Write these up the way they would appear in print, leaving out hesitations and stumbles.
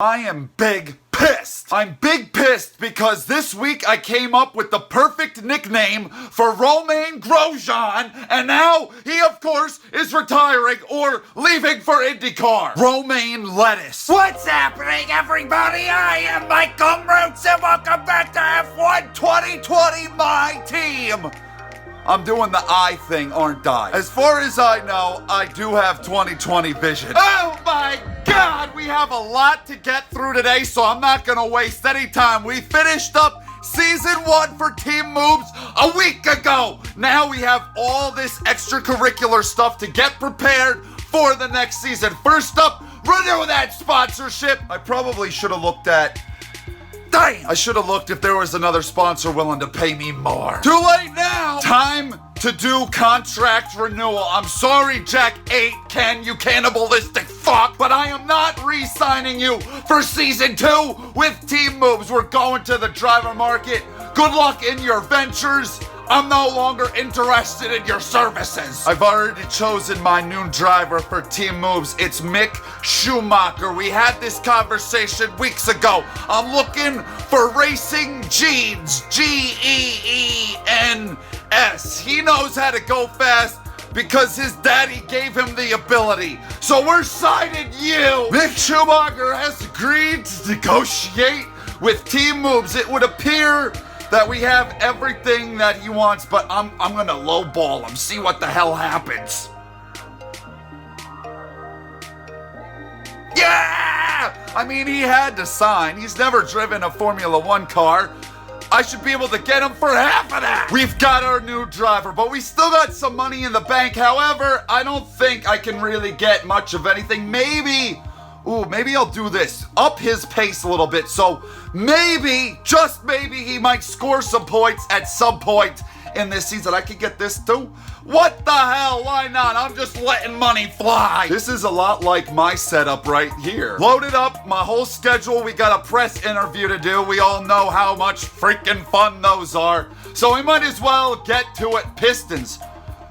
I am big pissed. I'm big pissed because this week I came up with the perfect nickname for Romain Grosjean, and now he, of course, is retiring or leaving for IndyCar. Romain Lettuce. What's happening, everybody? I am Michael Mroots, and welcome back to F1 2020, my team. I'm doing the eye thing, aren't I? As far as I know, I do have 2020 vision. Oh my God, we have a lot to get through today, so I'm not gonna waste any time. We finished up Season 1 for Team Mroots a week ago. Now we have all this extracurricular stuff to get prepared for the next season. First up, renew that sponsorship. I probably should have looked at... Dang! I should have looked if there was another sponsor willing to pay me more. Too late now! Time to do contract renewal. I'm sorry, Jack 8, Ken, you cannibalistic fuck, but I am not re-signing you for Season 2 with Team Mroots. We're going to the driver market. Good luck in your ventures. I'm no longer interested in your services. I've already chosen my new driver for Team Mroots. It's Mick Schumacher. We had this conversation weeks ago. I'm looking for racing genes. G-E-E-N-S. He knows how to go fast because his daddy gave him the ability. So we're signing you. Mick Schumacher has agreed to negotiate with Team Mroots. It would appear that we have everything that he wants, but I'm gonna lowball him, see what the hell happens. Yeah! I mean, he had to sign. He's never driven a Formula One car. I should be able to get him for half of that. We've got our new driver, but we still got some money in the bank. However, I don't think I can really get much of anything. Maybe I'll do this. Up his pace a little bit. So maybe, just maybe, he might score some points at some point in this season. I could get this too. What the hell? Why not? I'm just letting money fly. This is a lot like my setup right here. Loaded up my whole schedule. We got a press interview to do. We all know how much freaking fun those are. So we might as well get to it. Pistons.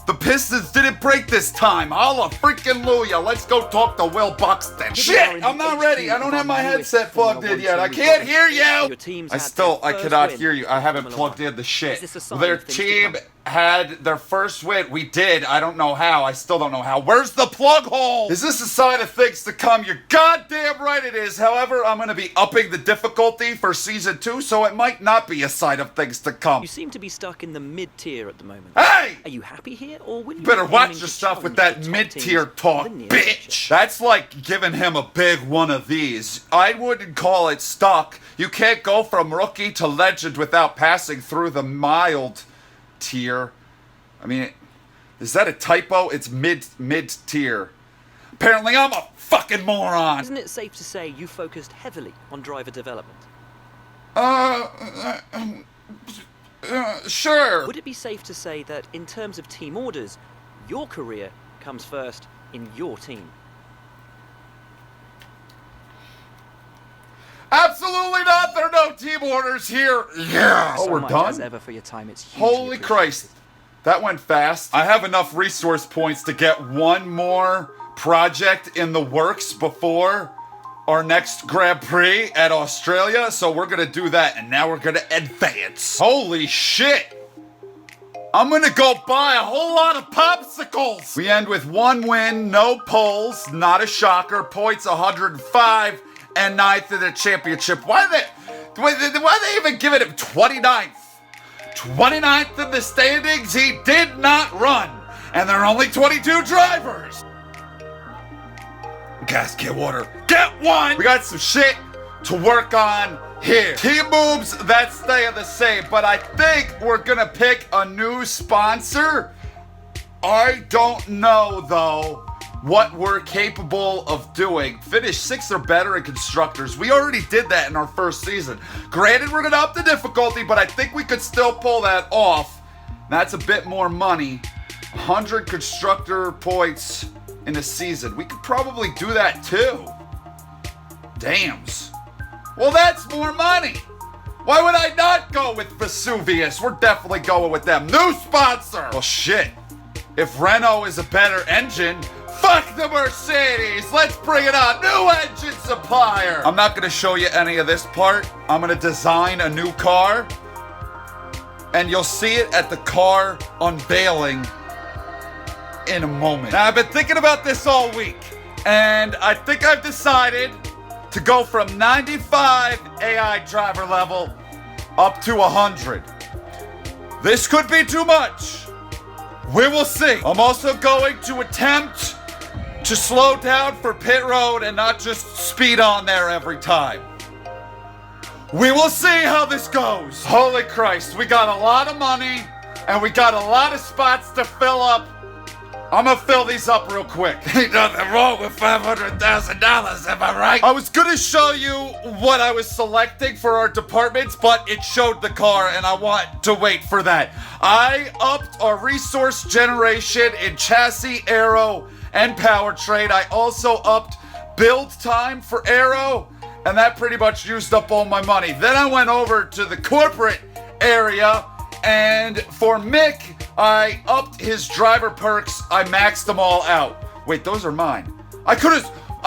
The Pistons didn't break this time. Holla freaking Luya. Let's go talk to Will Buxton. Shit, I'm not ready. I don't have my headset plugged in yet. I can't hear you. I cannot hear you. I haven't plugged in the shit. Their team had their first win. We did. I don't know how. I still don't know how. Where's the plug hole? Is this a sign of things to come? You're goddamn right it is. However, I'm going to be upping the difficulty for Season 2, so it might not be a sign of things to come. You seem to be stuck in the mid-tier at the moment. Hey! Are you happy here, or will you better watch your stuff with that mid-tier talk, bitch. That's like giving him a big one of these. I wouldn't call it stuck. You can't go from rookie to legend without passing through the mild tier. I mean, is that a typo? It's mid-tier. Apparently I'm a fucking moron. Isn't it safe to say you focused heavily on driver development? Sure. Would it be safe to say that in terms of team orders, your career comes first in your team? Absolutely not. There are no team orders here. Yeah. Oh, we're done? As ever for your time. It's holy Christ. That went fast. I have enough resource points to get one more project in the works before our next Grand Prix at Australia. So we're going to do that. And now we're going to advance. Holy shit. I'm going to go buy a whole lot of popsicles. We end with 1 win, no poles, not a shocker. Points 105. And 9th in the championship. Why they even giving him 29th? 29th in the standings. He did not run. And there are only 22 drivers. Gas, get water. Get one! We got some shit to work on here. Team Mroots, that's staying the same. But I think we're going to pick a new sponsor. I don't know, though, what we're capable of doing. Finish 6th or better in constructors. We already did that in our first season. Granted, we're gonna up the difficulty, but I think we could still pull that off. That's a bit more money. 100 constructor points in a season. We could probably do that too. Dams. Well, that's more money. Why would I not go with Vesuvius? We're definitely going with them. New sponsor. Well, shit. If Renault is a better engine, Fuck the Mercedes! Let's bring it on! New engine supplier! I'm not gonna show you any of this part. I'm gonna design a new car, and you'll see it at the car unveiling in a moment. Now, I've been thinking about this all week, and I think I've decided to go from 95 AI driver level up to 100. This could be too much. We will see. I'm also going to attempt to slow down for pit road and not just speed on there every time. We will see how this goes. Holy Christ, we got a lot of money and we got a lot of spots to fill up. I'm gonna fill these up real quick. Ain't nothing wrong with $500,000, am I right? I was gonna show you what I was selecting for our departments, but it showed the car and I want to wait for that. I upped our resource generation in chassis, aero, and powertrain. I also upped build time for aero, and that pretty much used up all my money. Then I went over to the corporate area, and for Mick, I upped his driver perks. I maxed them all out. Wait, those are mine. I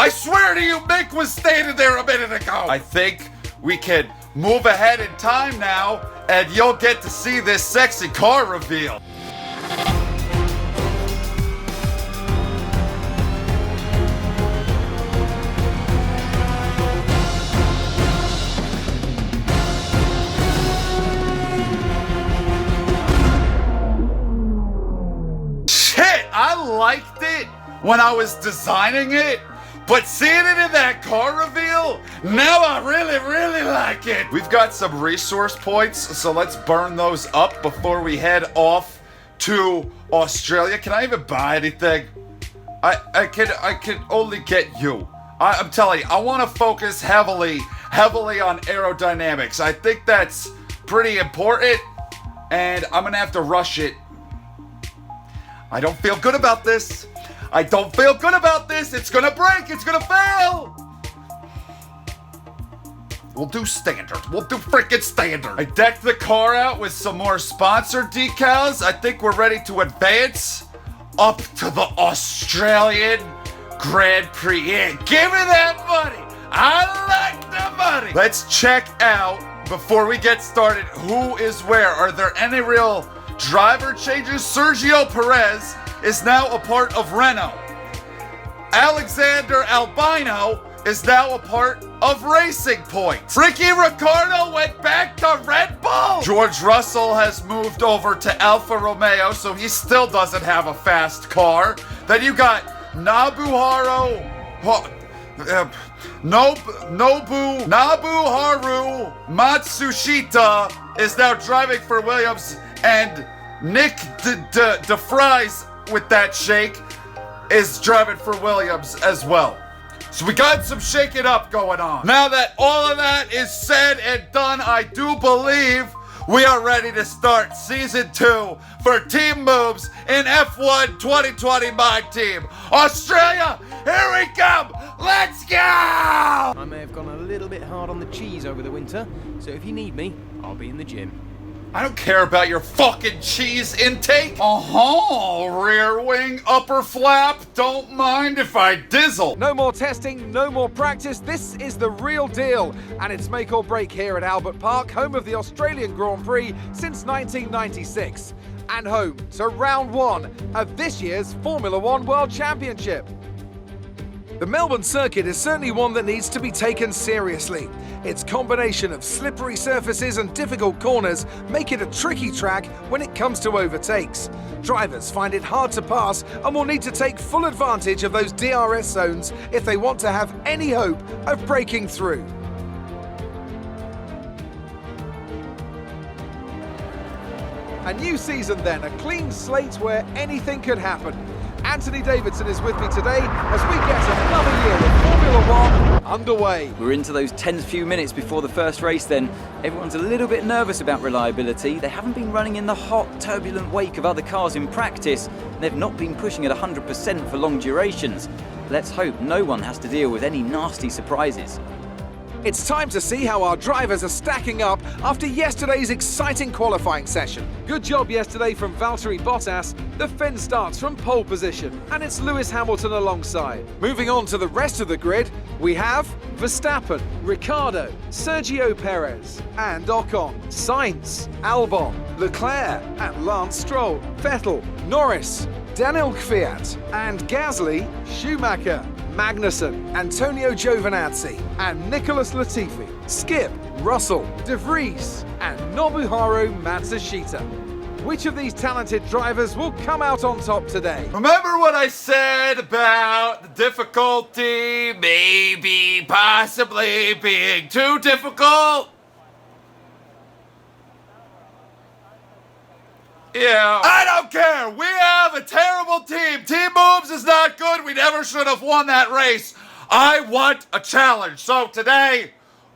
swear to you, Mick was standing there a minute ago. I think we can move ahead in time now, and you'll get to see this sexy car reveal. I liked it when I was designing it, but seeing it in that car reveal, now I really, really like it. We've got some resource points, so let's burn those up before we head off to Australia. Can I even buy anything? I can only get you. I'm telling you, I want to focus heavily on aerodynamics. I think that's pretty important, and I'm gonna have to rush it. I don't feel good about this. I don't feel good about this. It's gonna break. It's gonna fail. We'll do standard. We'll do freaking standard. I decked the car out with some more sponsor decals. I think we're ready to advance up to the Australian Grand Prix. Yeah, give me that money. I like the money. Let's check out, before we get started, who is where. Are there any real driver changes? Sergio Perez is now a part of Renault. Alexander Albino is now a part of Racing Point. Ricky Ricardo went back to Red Bull. George Russell has moved over to Alfa Romeo, so he still doesn't have a fast car. Then you got Nobuharu Matsushita is now driving for Williams, and Nick DeFries with that shake is driving for Williams as well. So we got some shaking up going on. Now that all of that is said and done, I do believe we are ready to start Season 2 for Team Moves in F1 2020 My Team. Australia, here we come! Let's go! I may have gone a little bit hard on the cheese over the winter, so if you need me, I'll be in the gym. I don't care about your fucking cheese intake. Rear wing, upper flap. Don't mind if I dizzle. No more testing, no more practice. This is the real deal. And it's make or break here at Albert Park, home of the Australian Grand Prix since 1996. And home to round one of this year's Formula One World Championship. The Melbourne Circuit is certainly one that needs to be taken seriously. Its combination of slippery surfaces and difficult corners make it a tricky track when it comes to overtakes. Drivers find it hard to pass and will need to take full advantage of those DRS zones if they want to have any hope of breaking through. A new season then, a clean slate where anything could happen. Anthony Davidson is with me today as we get another year of Formula One underway. We're into those tense few minutes before the first race then. Everyone's a little bit nervous about reliability. They haven't been running in the hot, turbulent wake of other cars in practice. They've not been pushing at 100% for long durations. Let's hope no one has to deal with any nasty surprises. It's time to see how our drivers are stacking up after yesterday's exciting qualifying session. Good job yesterday from Valtteri Bottas. The Finn starts from pole position, and it's Lewis Hamilton alongside. Moving on to the rest of the grid, we have Verstappen, Ricciardo, Sergio Perez, and Ocon, Sainz, Albon, Leclerc, and Lance Stroll, Vettel, Norris, Daniel Kvyat, and Gasly, Schumacher, Magnussen, Antonio Giovinazzi, and Nicholas Latifi, Skip, Russell, De Vries, and Nobuharu Matsushita. Which of these talented drivers will come out on top today? Remember what I said about the difficulty maybe possibly being too difficult? Yeah. I don't care. We have a terrible team. Team Mroots is not good. We never should have won that race. I want a challenge. So today,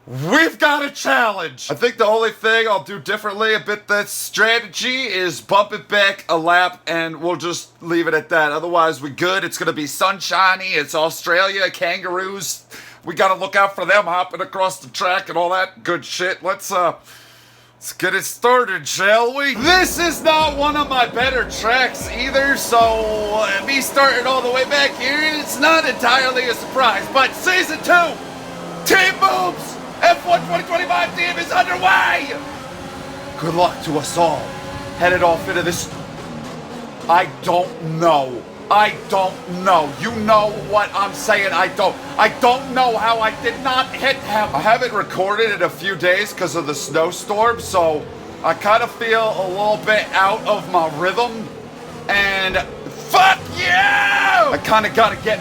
we've got a challenge. I think the only thing I'll do differently a bit that strategy is bump it back a lap and we'll just leave it at that. Otherwise, we good. It's going to be sunshiny. It's Australia, kangaroos. We got to look out for them hopping across the track and all that good shit. Let's get it started, shall we? This is not one of my better tracks either, so me starting all the way back here, it's not entirely a surprise. But Season 2, Team Mroots! F1 2025 team is underway! Good luck to us all. Headed off into this... I don't know. You know what I'm saying. I don't know how I did not hit him. I haven't recorded in a few days because of the snowstorm, so I kind of feel a little bit out of my rhythm. And fuck you! I kind of gotta get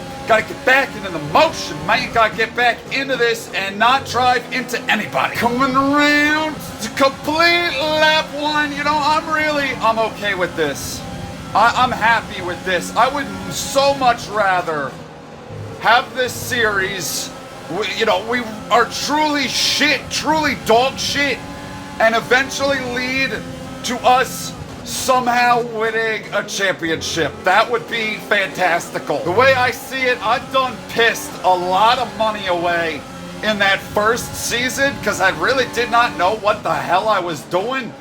back into the motion, man. Gotta get back into this and not drive into anybody. Coming around to complete lap 1. You know, I'm okay with this. I'm happy with this. I would so much rather have this series, we are truly dog shit, and eventually lead to us somehow winning a championship. That would be fantastical. The way I see it, I've done pissed a lot of money away in that first season because I really did not know what the hell I was doing.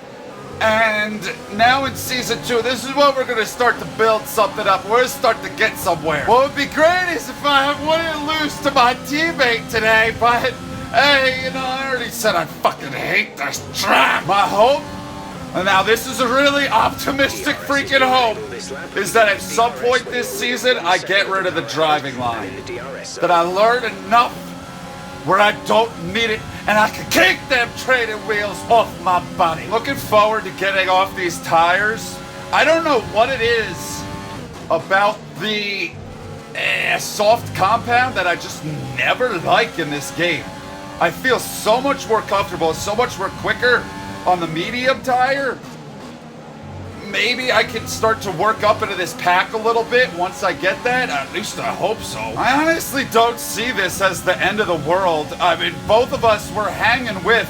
And now in Season 2, this is what we're going to start to build something up. We're going to start to get somewhere. What would be great is if I wouldn't lose to my teammate today, but hey, I already said I fucking hate this track. My hope, and now this is a really optimistic freaking hope, is that at some point this season, I get rid of the driving line. That I learn enough where I don't need it, and I can kick them training wheels off my body. Looking forward to getting off these tires. I don't know what it is about the soft compound that I just never like in this game. I feel so much more comfortable, so much more quicker on the medium tire. Maybe I can start to work up into this pack a little bit once I get that. At least I hope so. I honestly don't see this as the end of the world. I mean, both of us were hanging with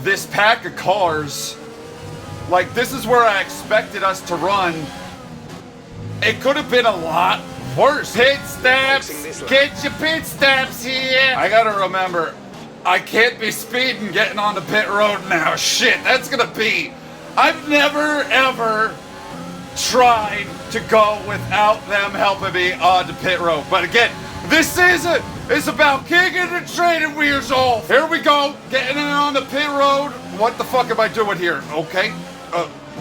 this pack of cars. Like, this is where I expected us to run. It could have been a lot worse. Pit stops. Get your pit stops here. I gotta remember, I can't be speeding getting on the pit road now. Shit, that's gonna be... I've never, ever tried to go without them helping me on the pit road. But again, this season is about kicking the training wheels off. Here we go, getting in on the pit road. What the fuck am I doing here? Okay,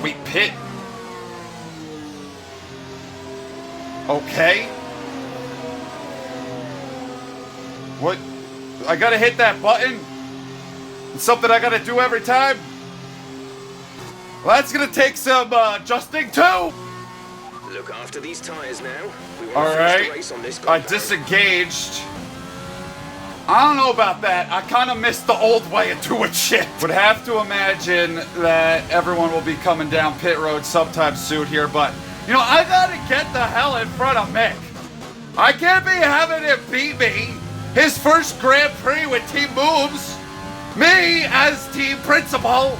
we pit. Okay. What? I gotta hit that button? It's something I gotta do every time? Well, that's gonna take some adjusting too. Look after these tires now. All right, I disengaged. I don't know about that. I kind of missed the old way of doing shit. Would have to imagine that everyone will be coming down pit road sometime soon here, but I gotta get the hell in front of Mick. I can't be having him beat me. His first Grand Prix with Team Mroots. Me as team principal.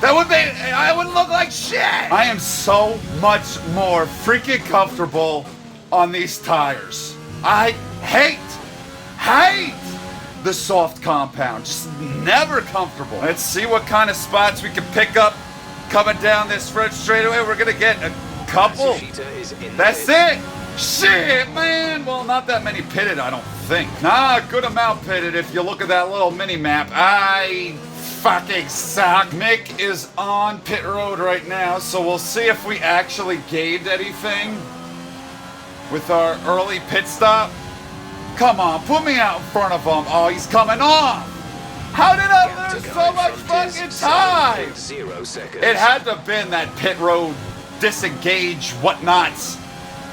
I would look like shit! I am so much more freaking comfortable on these tires. I hate the soft compound. Just never comfortable. Let's see what kind of spots we can pick up coming down this front straightaway. We're gonna get a couple. Matsushita is in That's the lead. it. Shit, man. Well, not that many pitted, I don't think. Nah, good amount pitted if you look at that little mini map. I fucking suck. Mick is on pit road right now, so we'll see if we actually gained anything with our early pit stop. Come on, put me out in front of him. Oh, he's coming off. How did I lose so much fucking time? 0 seconds. It had to have been that pit road disengage whatnots.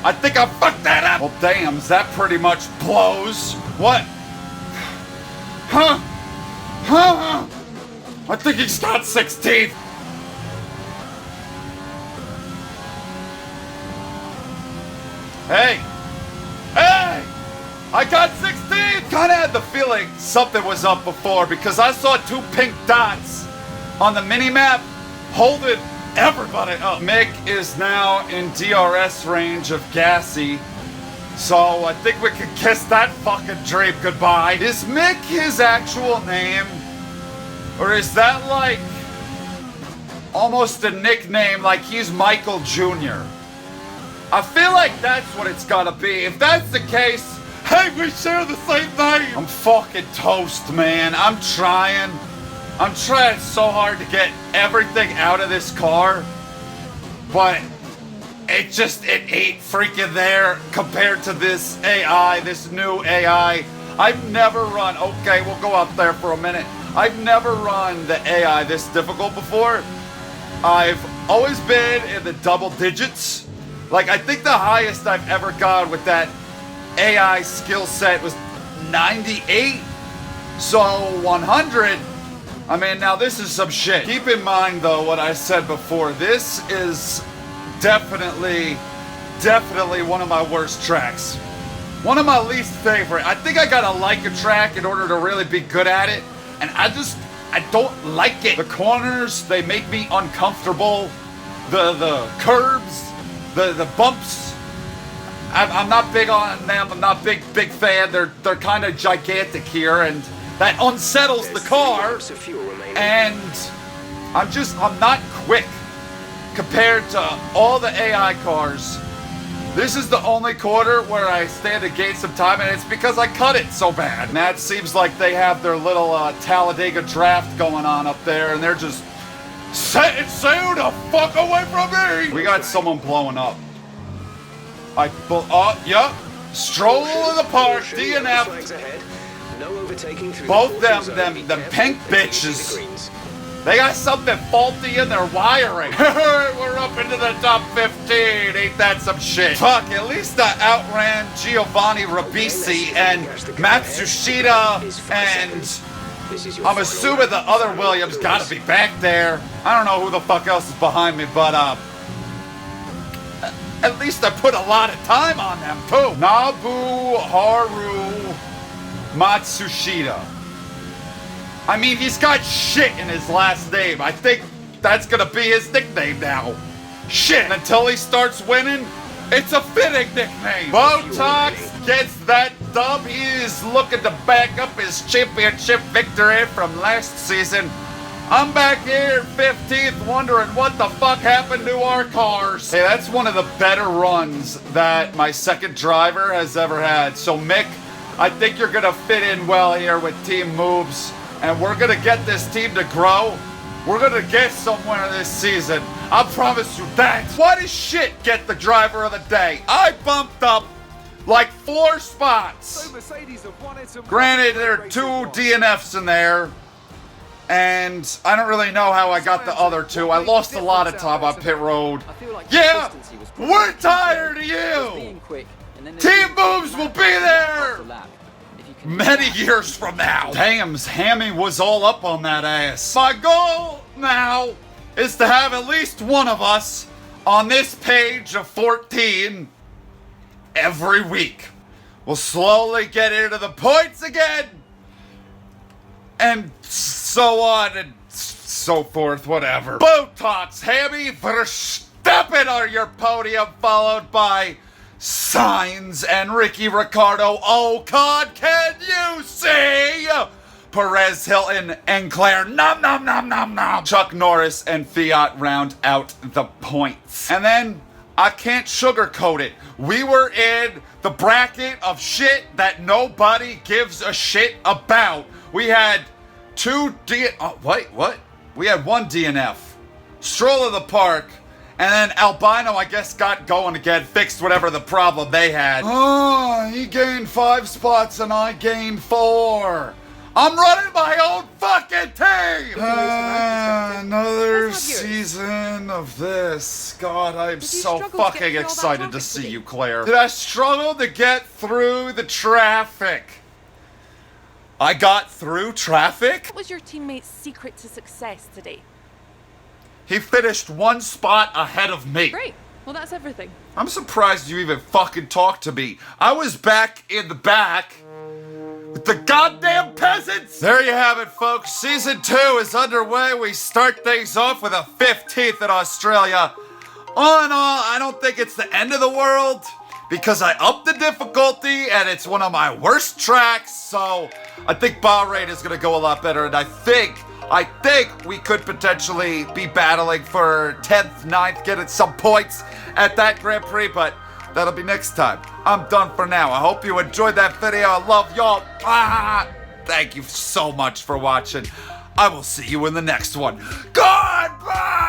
I think I fucked that up. Well, damn, that pretty much blows. What? Huh? Huh? I think he's got 16th. Hey! Hey! I got 16th! Kinda had the feeling something was up before because I saw 2 pink dots on the mini-map holding everybody up. Mick is now in DRS range of Gassy, so I think we can kiss that fucking dream goodbye. Is Mick his actual name? Or is that like almost a nickname, like he's Michael Jr.? I feel like that's what it's gotta be. If that's the case, hey, we share the same name! I'm fucking toast, man. I'm trying so hard to get everything out of this car, but it ain't freaking there compared to this AI, this new AI. I've never run, okay, we'll go out there for a minute. I've never run the AI this difficult before. I've always been in the double digits. Like, I think the highest I've ever gone with that AI skill set was 98. So 100, I mean, now this is some shit. Keep in mind though what I said before. This is definitely one of my worst tracks. One of my least favorite. I think I gotta like a track in order to really be good at it. And I don't like it. The corners, they make me uncomfortable. The curbs, the bumps, I'm not big on them. I'm not big fan. They're kind of gigantic here, and that unsettles the car. And I'm not quick compared to all the AI cars. This is the only quarter where I stand to gain some time, and it's because I cut it so bad. And that seems like they have their little Talladega draft going on up there, and they're just setting sail the fuck away from me. We got someone blowing up. Yep. Stroll in the park, DNF. Both them pink bitches. They got something faulty in their wiring. We're up into the top 15. Ain't that some shit? Fuck, at least I outran Giovanni Ribisi and Matsushita, and I'm assuming the other Williams gotta be back there. I don't know who the fuck else is behind me, but at least I put a lot of time on them too. Nobuharu Matsushita. I mean, he's got shit in his last name. I think that's gonna be his nickname now. Shit, until he starts winning, it's a fitting nickname. Botox gets that dub. He is looking to back up his championship victory from last season. I'm back here 15th wondering what the fuck happened to our cars. Hey, that's one of the better runs that my second driver has ever had. So Mick, I think you're gonna fit in well here with Team Mroots. And we're gonna get this team to grow. We're gonna get somewhere this season. I promise you that. Why does shit get the driver of the day? I bumped up like 4 spots. Granted, there are 2 DNFs in there. And I don't really know how I got the other 2. I lost a lot of time on pit road. Yeah, we're tired of you. Team Moves will be there many years from now. Damn, Hammy was all up on that ass. My goal now is to have at least one of us on this page of 14 every week. We'll slowly get into the points again, and so on and so forth, whatever. Botox, Hammy, Verstappen are your podium, followed by Sainz and Ricky Ricardo. Oh God, can you see? Perez, Hilton, and Claire. Nom nom. Chuck Norris and Fiat round out the points. And then I can't sugarcoat it. We were in the bracket of shit that nobody gives a shit about. We had we had one DNF. Stroll of the park. And then Albino, I guess, got going again, fixed whatever the problem they had. Oh, he gained 5 spots and I gained 4. I'm running my own fucking team! Another season of this. God, I'm so fucking excited to see you, Claire. Did I struggle to get through the traffic? I got through traffic? What was your teammate's secret to success today? He finished 1 spot ahead of me. Great. Well, that's everything. I'm surprised you even fucking talked to me. I was back in the back with the goddamn peasants! There you have it, folks. Season 2 is underway. We start things off with a 15th in Australia. All in all, I don't think it's the end of the world because I upped the difficulty and it's one of my worst tracks. So I think Bahrain is going to go a lot better. And I think we could potentially be battling for 10th, 9th, getting some points at that Grand Prix, but that'll be next time. I'm done for now. I hope you enjoyed that video. I love y'all. Thank you so much for watching. I will see you in the next one. Goodbye!